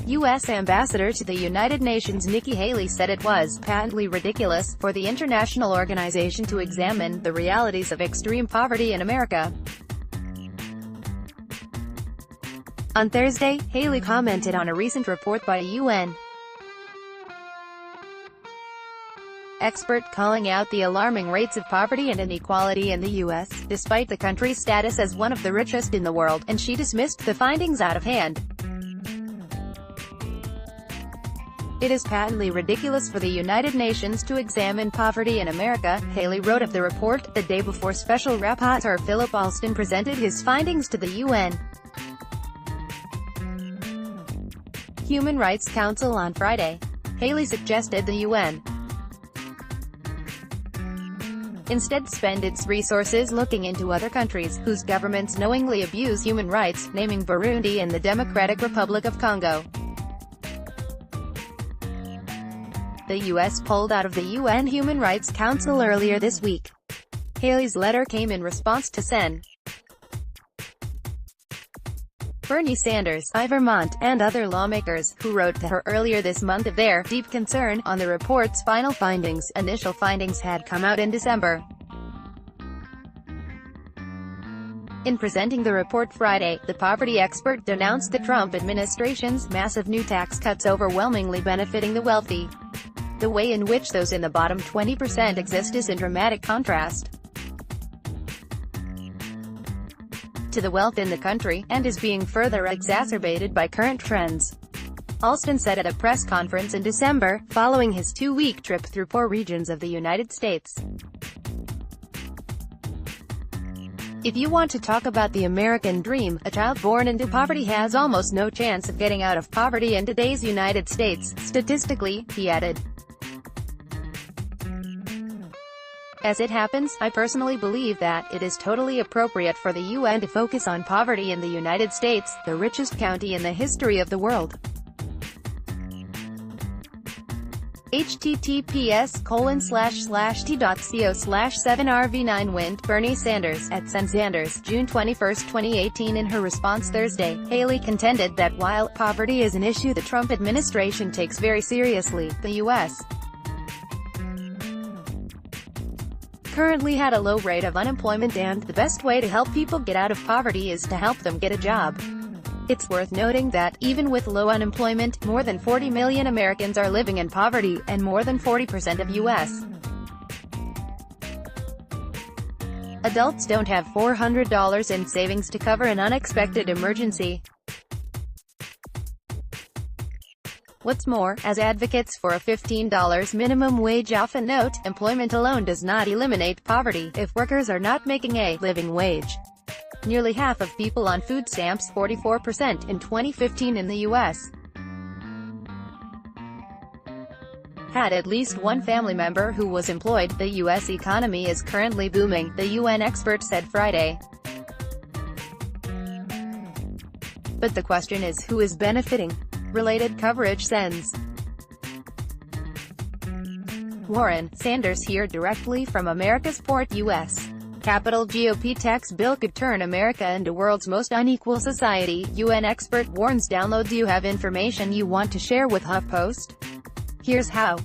U.S. Ambassador to the United Nations Nikki Haley said it was patently ridiculous for the international organization to examine the realities of extreme poverty in America. On Thursday, Haley commented on a recent report by a UN expert calling out the alarming rates of poverty and inequality in the U.S., despite the country's status as one of the richest in the world, and she dismissed the findings out of hand. It is patently ridiculous for the United Nations to examine poverty in America, Haley wrote of the report, the day before Special Rapporteur Philip Alston presented his findings to the UN Human Rights Council on Friday. Haley suggested the UN instead spend its resources looking into other countries, whose governments knowingly abuse human rights, naming Burundi and the Democratic Republic of Congo. The U.S. pulled out of the UN Human Rights Council earlier this week. Haley's letter came in response to Sen. Bernie Sanders, of Vermont, and other lawmakers, who wrote to her earlier this month of their deep concern on the report's final findings. Initial findings had come out in December. In presenting the report Friday, the poverty expert denounced the Trump administration's massive new tax cuts overwhelmingly benefiting the wealthy. The way in which those in the bottom 20% exist is in dramatic contrast to the wealth in the country, and is being further exacerbated by current trends. Alston said at a press conference in December, following his two-week trip through poor regions of the United States. If you want to talk about the American dream, a child born into poverty has almost no chance of getting out of poverty in today's United States, statistically, he added. As it happens, I personally believe that it is totally appropriate for the UN to focus on poverty in the United States, the richest county in the history of the world. https://t.co/7rv9wind, Bernie Sanders, at Sen Sanders, June 21, 2018. In her response Thursday, Haley contended that while poverty is an issue the Trump administration takes very seriously, the U.S. currently had a low rate of unemployment, and the best way to help people get out of poverty is to help them get a job. It's worth noting that, even with low unemployment, more than 40 million Americans are living in poverty, and more than 40% of U.S. adults don't have $400 in savings to cover an unexpected emergency. What's more, as advocates for a $15 minimum wage often note, employment alone does not eliminate poverty, if workers are not making a living wage. Nearly half of people on food stamps, 44% in 2015 in the U.S., had at least one family member who was employed. The U.S. economy is currently booming, the UN expert said Friday. But the question is, who is benefiting? Related coverage sends. Warren, Sanders hear directly from America's port. U.S. Capitol GOP tax bill could turn America into world's most unequal society, UN expert warns. Download. Do you have information you want to share with HuffPost? Here's how.